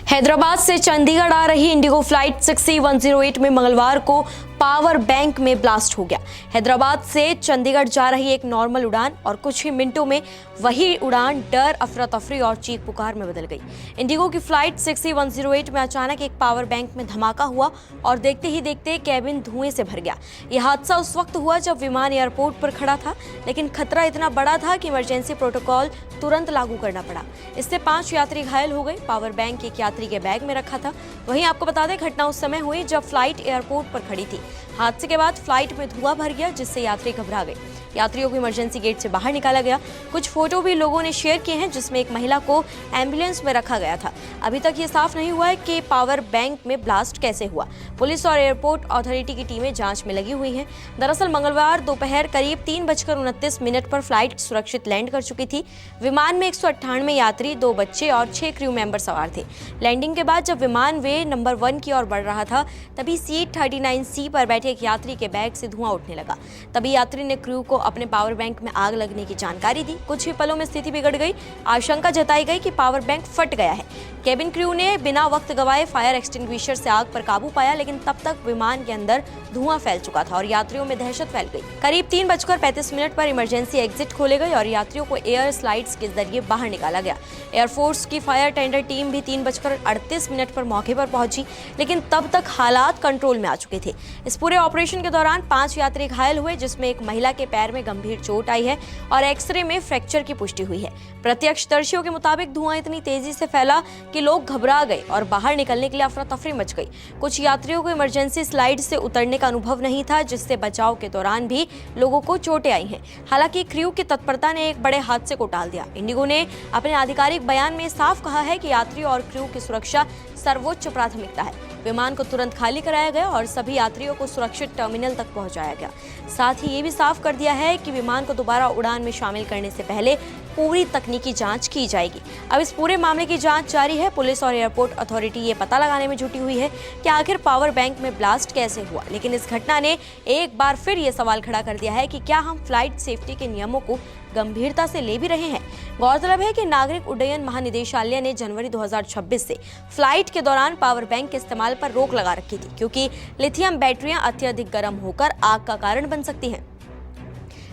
हैदराबाद से चंडीगढ़ आ रही Indigo flight 6C108 में मंगलवार को पावर बैंक में ब्लास्ट हो गया। हैदराबाद से चंडीगढ़ जा रही एक नॉर्मल उड़ान और कुछ ही मिनटों में वही उड़ान डर, अफरा तफरी और चीख पुकार में बदल गई। इंडिगो की फ्लाइट 6C108 में अचानक एक पावर बैंक में धमाका हुआ और देखते ही देखते कैबिन धुएं से भर गया। यह हादसा उस वक्त हुआ जब विमान एयरपोर्ट पर खड़ा था, लेकिन खतरा इतना बड़ा था कि इमरजेंसी प्रोटोकॉल तुरंत लागू करना पड़ा। इससे 5 यात्री घायल हो गए। पावर बैंक एक यात्री के बैग में रखा था। वहीं आपको बता दें, घटना उस समय हुई जब फ्लाइट एयरपोर्ट पर खड़ी थी। हादसे के बाद फ्लाइट में धुआं भर गया, जिससे यात्री घबरा गए। यात्रियों को इमरजेंसी गेट से बाहर निकाला गया। कुछ फोटो भी लोगों ने शेयर किए हैं, जिसमें एक महिला को एम्बुलेंस में रखा गया था। अभी तक ये साफ नहीं हुआ है कि पावर बैंक में ब्लास्ट कैसे हुआ। पुलिस और एयरपोर्ट अथॉरिटी की टीमें जांच में लगी हुई हैं। दरअसल मंगलवार दोपहर करीब 3:29 पर फ्लाइट सुरक्षित लैंड कर चुकी थी। विमान में 198 यात्री, 2 बच्चे और 6 क्रू मेंबर सवार थे। लैंडिंग के बाद जब विमान वे नंबर 1 की ओर बढ़ रहा था, तभी सीट 39C पर बैठे एक यात्री के बैग से धुआं उठने लगा। तभी यात्री ने क्रू को अपने पावर बैंक में आग लगने की जानकारी दी। कुछ ही पलों में स्थिति बिगड़ गई। आशंका जताई गई कि पावर बैंक फट गया है। केबिन क्रू ने बिना वक्त गवाए फायर एक्सटिंग्विशर से आग पर काबू पाया, लेकिन तब तक विमान के अंदर धुआं फैल चुका था और यात्रियों में दहशत फैल गई। करीब 3:35 पर इमरजेंसी एग्जिट खोले गए और यात्रियों को एयर स्लाइड्स के जरिए बाहर निकाला गया। एयरफोर्स की फायर टेंडर टीम भी 3:38 पर मौके पर पहुंची, लेकिन तब तक हालात कंट्रोल में आ चुके थे। इस पूरे ऑपरेशन के दौरान 5 यात्री घायल हुए, जिसमें एक महिला के पैर में गंभीर चोट आई है और एक्सरे में फ्रैक्चर की पुष्टि हुई है। प्रत्यक्षदर्शियों के मुताबिक धुआं इतनी तेजी से फैला कि लोग घबरा गए और बाहर निकलने के लिए अफरा तफरी मच गई। कुछ यात्रियों को इमरजेंसी स्लाइड से उतरने का अनुभव नहीं था, जिससे बचाव के दौरान भी लोगों को चोटें आई हैं। हालांकि क्रू की तत्परता ने एक बड़े हादसे को टाल दिया। इंडिगो ने अपने आधिकारिक बयान में साफ कहा है कि यात्रियों और क्रू की सुरक्षा सर्वोच्च प्राथमिकता है। विमान को तुरंत खाली कराया गया और सभी यात्रियों को सुरक्षित टर्मिनल तक पहुंचाया गया। साथ ही ये भी साफ कर दिया है कि विमान को दोबारा उड़ान में शामिल करने से पहले पूरी तकनीकी जांच की जाएगी। अब इस पूरे मामले की जांच जारी है। पुलिस और एयरपोर्ट अथॉरिटी ये पता लगाने में जुटी हुई है कि आखिर पावर बैंक में ब्लास्ट कैसे हुआ। लेकिन इस घटना ने एक बार फिर ये सवाल खड़ा कर दिया है कि क्या हम फ्लाइट सेफ्टी के नियमों को गंभीरता से ले भी रहे हैं। गौरतलब है कि नागरिक उड्डयन महानिदेशालय ने जनवरी 2026 से फ्लाइट के दौरान पावर बैंक के इस्तेमाल पर रोक लगा रखी थी, क्योंकि लिथियम बैटरियां अत्यधिक गर्म होकर आग का कारण बन सकती हैं।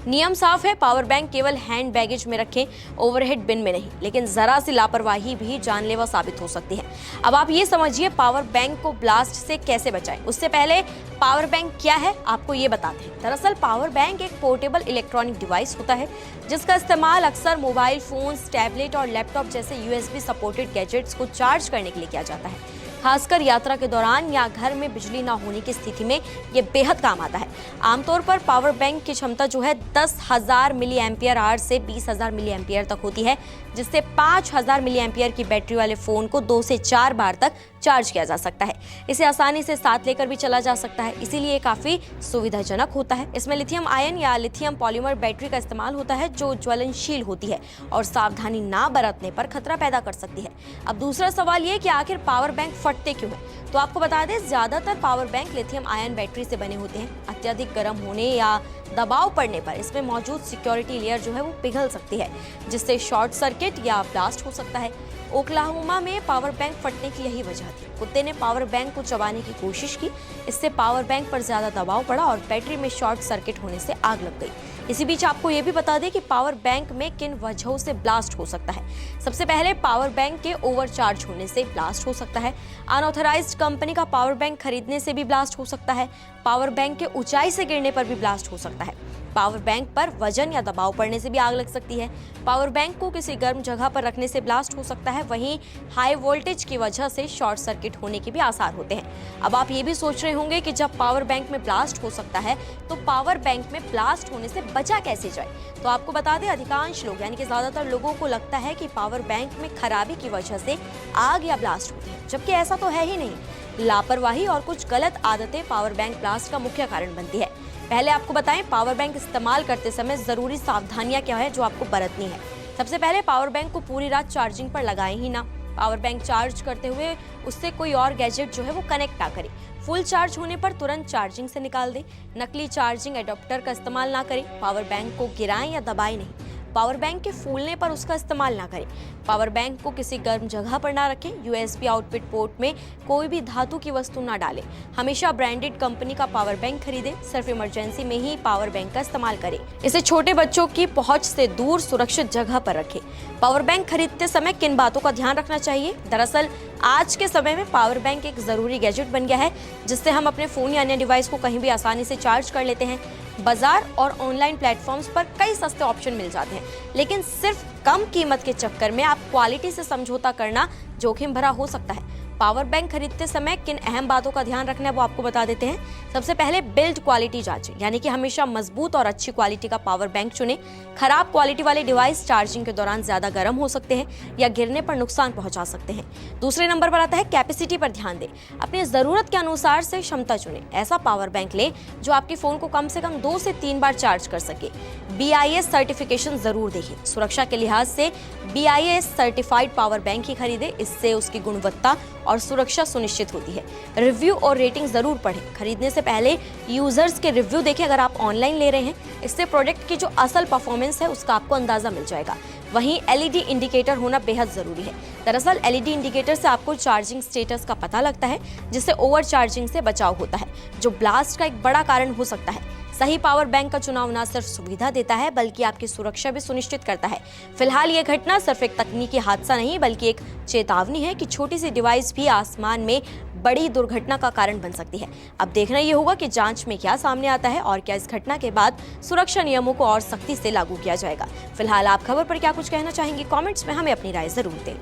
नियम साफ है, पावर बैंक केवल हैंड बैगेज में रखें, ओवरहेड बिन में नहीं। लेकिन जरा सी लापरवाही भी जानलेवा साबित हो सकती है। अब आप ये समझिए, पावर बैंक को ब्लास्ट से कैसे बचाएं। उससे पहले पावर बैंक क्या है, आपको ये बताते हैं। दरअसल पावर बैंक एक पोर्टेबल इलेक्ट्रॉनिक डिवाइस होता है, जिसका इस्तेमाल अक्सर मोबाइल फोन्स, टैबलेट और लैपटॉप जैसे USB सपोर्टेड गैजेट्स को चार्ज करने के लिए किया जाता है। खासकर यात्रा के दौरान या घर में बिजली ना होने की स्थिति में ये बेहद काम आता है। आमतौर पर पावर बैंक की क्षमता जो है 10,000 मिली एम्पियर आवर से 20,000 मिली एम्पियर तक होती है, जिससे 5,000 मिली एम्पियर की बैटरी वाले फोन को 2 से 4 बार तक चार्ज किया जा सकता है। इसे आसानी से साथ लेकर भी चला जा सकता है, इसीलिए काफी सुविधाजनक होता है। इसमें लिथियम आयन या लिथियम पॉलीमर बैटरी का इस्तेमाल होता है, जो ज्वलनशील होती है और सावधानी ना बरतने पर खतरा पैदा कर सकती है। अब दूसरा सवाल ये कि आखिर पावर बैंक फटते क्यों है। तो आपको बता दें, ज्यादातर power bank lithium ion battery से बने होते हैं। अत्यधिक गर्म होने या दबाव पड़ने पर इसमें मौजूद सिक्योरिटी लेयर जो है वो पिघल सकती है, जिससे शॉर्ट सर्किट या ब्लास्ट हो सकता है। ओक्लाहोमा में पावर बैंक फटने की यही वजह थी। कुत्ते ने पावर बैंक को चबाने की कोशिश की, इससे पावर बैंक पर ज्यादा दबाव पड़ा और बैटरी में शॉर्ट सर्किट होने से आग लग गई। इसी बीच आपको ये भी बता दें कि पावर बैंक में किन वजहों से ब्लास्ट हो सकता है। सबसे पहले पावर बैंक के ओवरचार्ज होने से ब्लास्ट हो सकता है। अनऑथराइज्ड कंपनी का पावर बैंक खरीदने से भी ब्लास्ट हो सकता है। पावर बैंक के ऊंचाई से गिरने पर भी ब्लास्ट हो सकता है। पावर बैंक पर वजन या दबाव पड़ने से भी आग लग सकती है। पावर बैंक को किसी गर्म जगह पर रखने से ब्लास्ट हो सकता है। वहीं हाई वोल्टेज की वजह से शॉर्ट सर्किट होने के भी आसार होते हैं। अब आप ये भी सोच रहे होंगे कि जब पावर बैंक में ब्लास्ट हो सकता है, तो पावर बैंक में ब्लास्ट होने से बचा कैसे जाए। तो आपको बता दें, अधिकांश लोग यानी कि ज्यादातर लोगों को लगता है कि पावर बैंक में खराबी की वजह से आग या ब्लास्ट होती है, जबकि ऐसा तो है ही नहीं। लापरवाही और कुछ गलत आदतें पावर बैंक ब्लास्ट का मुख्य कारण बनती है। पहले आपको बताएं, पावर बैंक इस्तेमाल करते समय जरूरी सावधानियां क्या है जो आपको बरतनी है। सबसे पहले पावर बैंक को पूरी रात चार्जिंग पर लगाएं ही ना। पावर बैंक चार्ज करते हुए उससे कोई और गैजेट जो है वो कनेक्ट ना करें। फुल चार्ज होने पर तुरंत चार्जिंग से निकाल दें। नकली चार्जिंग एडाप्टर का इस्तेमाल ना करें। पावर बैंक को गिराएं या दबाएं नहीं। पावर बैंक के फूलने पर उसका इस्तेमाल ना करें। पावर बैंक को किसी गर्म जगह पर ना रखें। यूएसबी आउटपुट पोर्ट में कोई भी धातु की वस्तु ना डालें। हमेशा ब्रांडेड कंपनी का पावर बैंक खरीदें। सिर्फ इमरजेंसी में ही पावर बैंक का इस्तेमाल करें। इसे छोटे बच्चों की पहुंच से दूर सुरक्षित जगह पर रखें। पावर बैंक खरीदते समय किन बातों का ध्यान रखना चाहिए? दरअसल आज के समय में पावर बैंक एक जरूरी गैजेट बन गया है, जिससे हम अपने फोन या अन्य डिवाइस को कहीं भी आसानी से चार्ज कर लेते हैं। बाजार और ऑनलाइन प्लेटफॉर्म्स पर कई सस्ते ऑप्शन मिल जाते हैं, लेकिन सिर्फ कम कीमत के चक्कर में आप क्वालिटी से समझौता करना जोखिम भरा हो सकता है। पावर बैंक खरीदते समय किन अहम बातों का ध्यान रखना है वो आपको बता देते हैं। सबसे पहले बिल्ड क्वालिटी जांचें, यानी कि हमेशा मजबूत और अच्छी क्वालिटी का पावर बैंक चुनें। खराब क्वालिटी वाले डिवाइस चार्जिंग के दौरान ज्यादा गर्म हो सकते हैं या गिरने पर नुकसान पहुंचा सकते हैं। दूसरे नंबर पर आता है कैपेसिटी पर ध्यान दें। अपनी जरूरत के अनुसार से क्षमता चुनें। ऐसा पावर बैंक लें जो आपके फोन को कम से कम 2 से 3 बार चार्ज कर सके। BIS सर्टिफिकेशन जरूर देखें। सुरक्षा के लिहाज से BIS सर्टिफाइड पावर बैंक ही खरीदें। इससे उसकी गुणवत्ता और सुरक्षा सुनिश्चित होती है। रिव्यू और रेटिंग जरूर पढ़ें। खरीदने से पहले यूजर्स के रिव्यू देखें। अगर आप ऑनलाइन ले रहे हैं, इससे प्रोडक्ट की जो असल परफॉर्मेंस है उसका आपको अंदाजा मिल जाएगा। वहीं LED इंडिकेटर होना बेहद जरूरी है। दरअसल LED इंडिकेटर से आपको चार्जिंग स्टेटस का पता लगता है, जिससे ओवर चार्जिंग से बचाव होता है, जो ब्लास्ट का एक बड़ा कारण हो सकता है। सही पावर बैंक का चुनाव न सिर्फ सुविधा देता है, बल्कि आपकी सुरक्षा भी सुनिश्चित करता है। फिलहाल ये घटना सिर्फ एक तकनीकी हादसा नहीं, बल्कि एक चेतावनी है कि छोटी सी डिवाइस भी आसमान में बड़ी दुर्घटना का कारण बन सकती है। अब देखना ये होगा कि जांच में क्या सामने आता है और क्या इस घटना के बाद सुरक्षा नियमों को और सख्ती से लागू किया जाएगा। फिलहाल आप खबर पर क्या कुछ कहना चाहेंगे? कमेंट्स में हमें अपनी राय जरूर दें।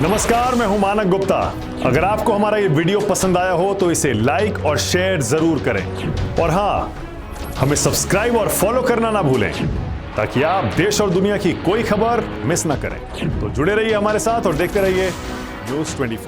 नमस्कार, मैं हूं मानक गुप्ता। अगर आपको हमारा ये वीडियो पसंद आया हो तो इसे लाइक और शेयर जरूर करें, और हां, हमें सब्सक्राइब और फॉलो करना ना भूलें, ताकि आप देश और दुनिया की कोई खबर मिस ना करें। तो जुड़े रहिए हमारे साथ और देखते रहिए News 24।